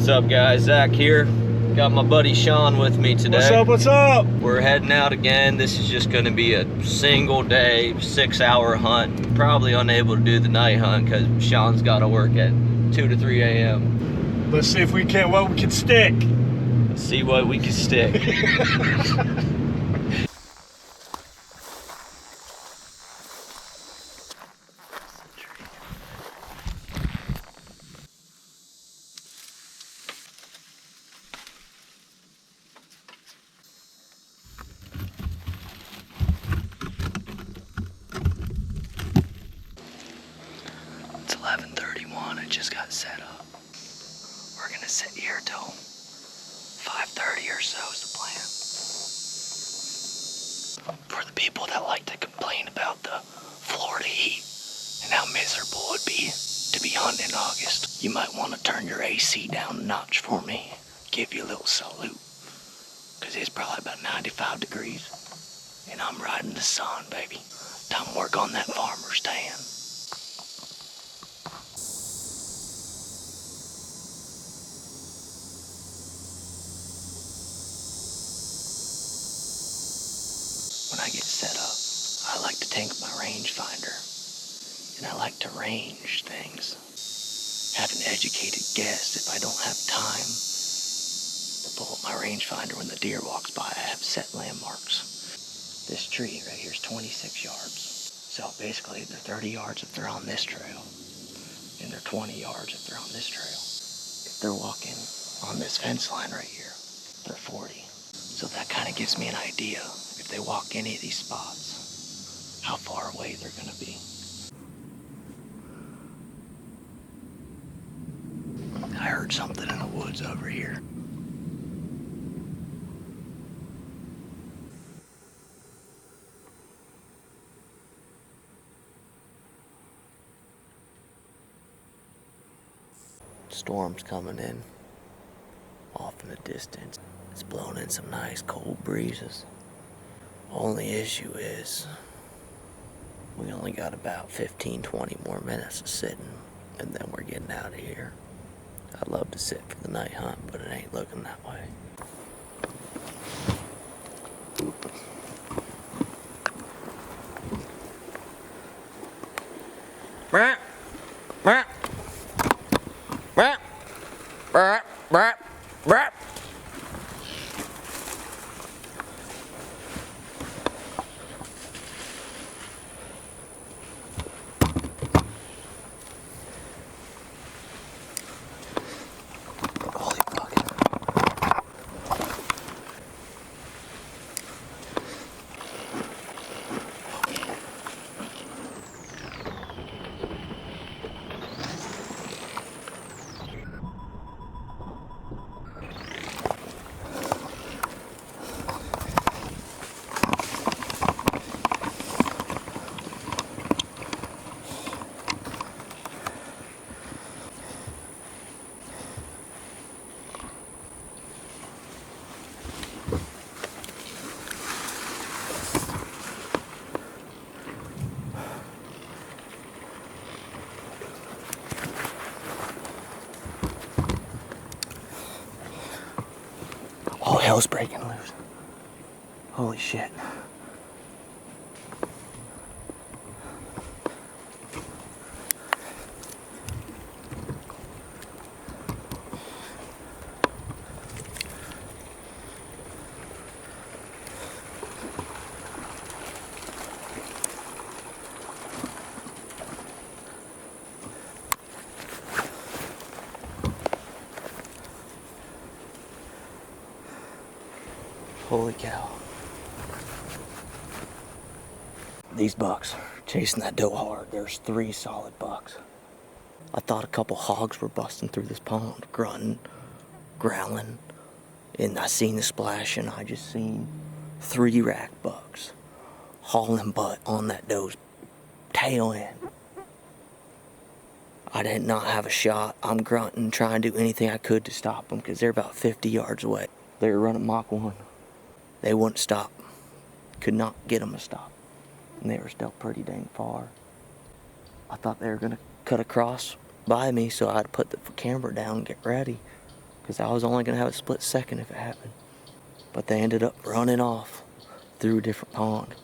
What's up, guys? Zach here. Got my buddy Sean with me today. What's up, what's up? We're heading out again. This is just going to be a single day, 6-hour hunt. Probably unable to do the night hunt because Sean's got to work at 2 to 3 a.m. Let's see if we can, what we can stick. Let's see what we can stick. It's 11:31. I just got set up. We're gonna sit here till 5:30 or so is the plan. For the people that like to complain about the Florida heat and how miserable it would be to be hunting in August, you might want to turn your AC down a notch for me. Give you a little salute. Because it's probably about 95 degrees. And I'm riding the sun, baby. Time to work on that farmer's tan. When I get set up, I like to take my rangefinder and I like to range things. Have an educated guess. If I don't have time to pull up my rangefinder when the deer walks by, I have set landmarks. This tree right here is 26 yards. So basically they're 30 yards if they're on this trail, and they're 20 yards if they're on this trail. If they're walking on this fence line right here, they're 40. So that kind of gives me an idea, if they walk any of these spots, how far away they're going to be. I heard something in the woods over here. Storm's coming in off in the distance. It's blowing in some nice cold breezes. Only issue is we only got about 15-20 more minutes of sitting, and then we're getting out of here. I'd love to sit for the night hunt, but it ain't looking that way. Brap, brap, brap, brap, brap, brap. Holy fucking. Oh, hell's breaking loose. Holy shit. Holy cow. These bucks chasing that doe hard. There's 3 solid bucks. I thought a couple hogs were busting through this pond, grunting, growling, and I seen the splash, and I just seen 3 rack bucks hauling butt on that doe's tail end. I did not have a shot. I'm grunting, trying to do anything I could to stop them because they're about 50 yards away. They were running Mach 1. They wouldn't stop. Could not get them to stop. And they were still pretty dang far. I thought they were going to cut across by me, so I'd put the camera down and get ready. because I was only going to have a split second if it happened. But they ended up running off through a different pond.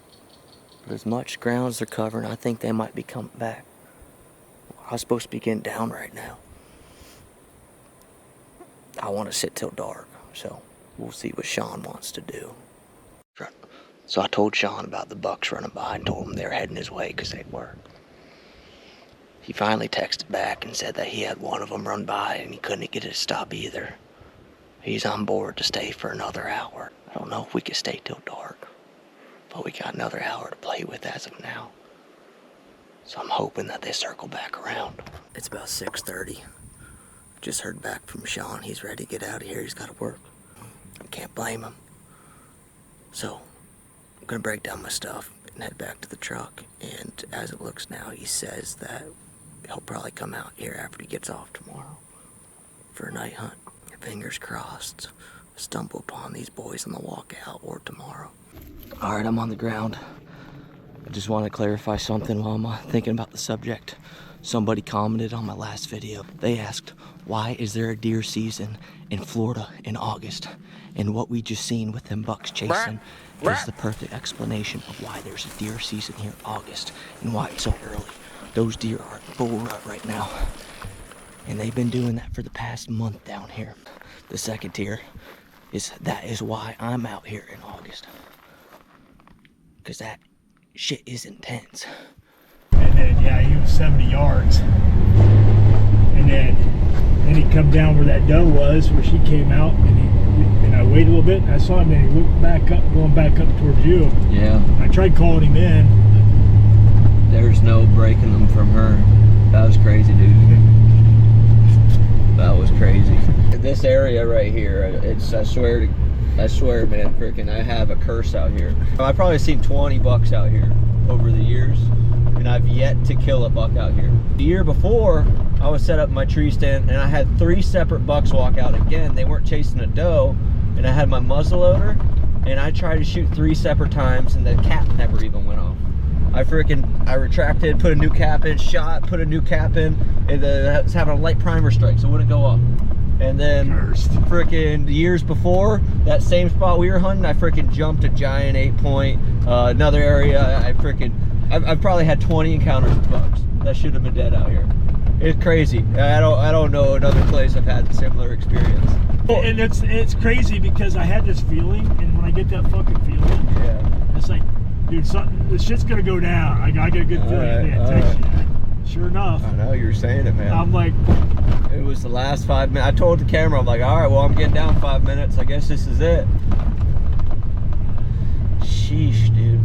But as much ground as they're covering, I think they might be coming back. I was supposed to be getting down right now. I want to sit till dark, so we'll see what Sean wants to do. So I told Sean about the bucks running by and told him they were heading his way because they were. He finally texted back and said that he had one of them run by and he couldn't get it to stop either. He's on board to stay for another hour. I don't know if we can stay till dark, but we got another hour to play with as of now. So I'm hoping that they circle back around. It's about 6:30. Just heard back from Sean. He's ready to get out of here. He's got to work. I can't blame him. So I'm gonna break down my stuff and head back to the truck. And as it looks now, he says that he'll probably come out here after he gets off tomorrow for a night hunt. Fingers crossed, stumble upon these boys on the walkout or tomorrow. All right, I'm on the ground. I just want to clarify something while I'm thinking about the subject. Somebody commented on my last video. They asked, why is there a deer season in Florida in August? And what we just seen with them bucks chasing is the perfect explanation of why there's a deer season here in August and why it's so early. Those deer are in full rut right now. And they've been doing that for the past month down here. The second tier that is why I'm out here in August. Because that shit is intense. And then, yeah, he was 70 yards. And then he come down where that doe was, where she came out, and I waited a little bit, and I saw him, and he looked back up, going back up towards you. Yeah. I tried calling him in. There's no breaking them from her. That was crazy, dude. That was crazy. This area right here, it's, I swear, man, freaking, I have a curse out here. I've probably seen 20 bucks out here over the years, and I've yet to kill a buck out here. The year before, I was set up in my tree stand, and I had 3 separate bucks walk out again. They weren't chasing a doe, and I had my muzzle loader, and I tried to shoot 3 separate times, and the cap never even went off. I retracted, put a new cap in, shot, put a new cap in, and I was having a light primer strike, so it wouldn't go off. And then freaking years before, that same spot we were hunting, I freaking jumped a giant 8-point, another area. I've probably had 20 encounters with bucks that should have been dead out here. It's crazy. I don't know another place I've had a similar experience. And it's crazy because I had this feeling, and when I get that fucking feeling, Yeah. it's like, dude, this shit's gonna go down. I got a good feeling. Sure enough. I know, you were saying it, man. I'm like, it was the last 5 minutes. I told the camera, I'm like, all right, well, I'm getting down 5 minutes. I guess this is it. Sheesh, dude.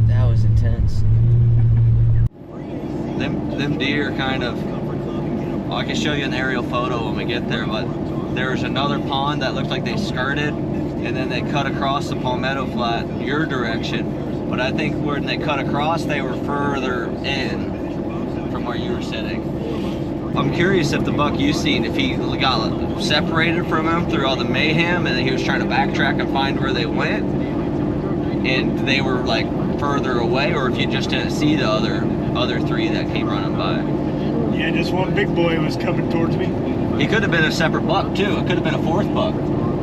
That was intense. Them deer kind of, well, I can show you an aerial photo when we get there, but there was another pond that looked like they skirted, and then they cut across the Palmetto Flat your direction. But I think when they cut across, they were further in from where you were sitting. I'm curious if the buck you seen, if he got separated from him through all the mayhem, and then he was trying to backtrack and find where they went, and they were like further away, or if you just didn't see the other 3 that came running by. yeah, just one big boy was coming towards me. He could have been a separate buck too. It could have been a 4th buck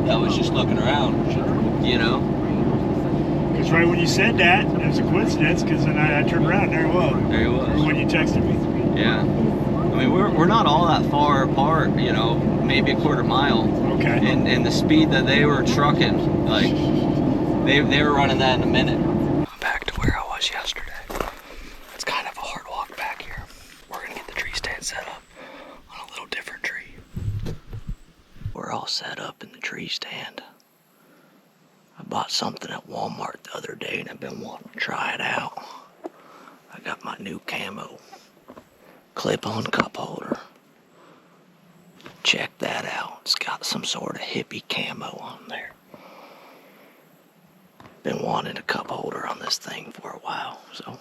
that was just looking around, you know? Because right when you said that, it was a coincidence, because then I turned around, there he was. There he was. When you texted me. Yeah. I mean, we're not all that far apart, you know, maybe a quarter mile. Okay. And the speed that they were trucking, like, they were running that in a minute. I'm back to where I was yesterday. It's kind of a hard walk back here. We're gonna get the tree stand set up on a little different tree. We're all set up in the tree stand. I bought something at Walmart the other day and I've been wanting to try it out. I got my new camo clip-on cup holder. Check that out. It's got some sort of hippie camo on there. Been wanting a cup holder on this thing for a while, so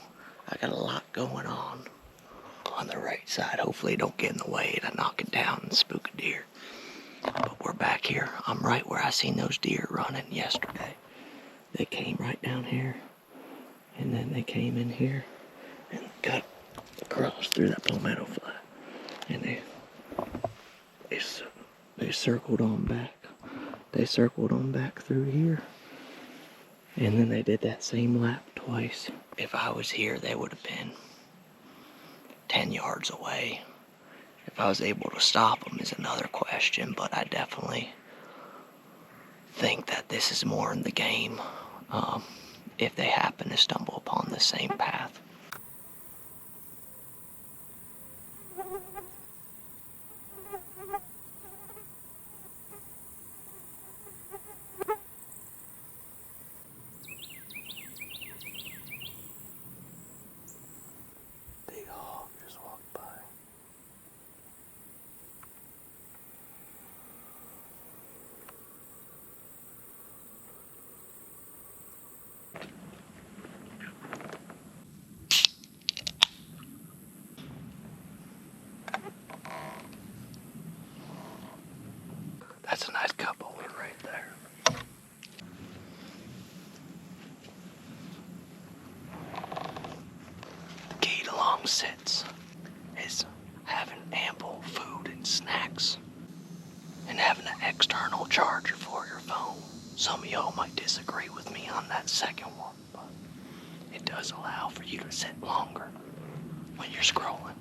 I got a lot going on the right side. Hopefully it don't get in the way to knock it down and spook a deer. But we're back here. I'm right where I seen those deer running yesterday. They came right down here, and then they came in here and got across through that Palmetto Flat. And they They circled on back. They circled on back through here. And then they did that same lap twice. If I was here, they would have been 10 yards away. If I was able to stop them is another question, but I definitely think that this is more in the game if they happen to stumble upon the same path. Big hog just walked by. That's a nice couple right there. The key to long sits is having ample food and snacks and having an external charger for your phone. Some of y'all might disagree with me on that second one, but it does allow for you to sit longer when you're scrolling.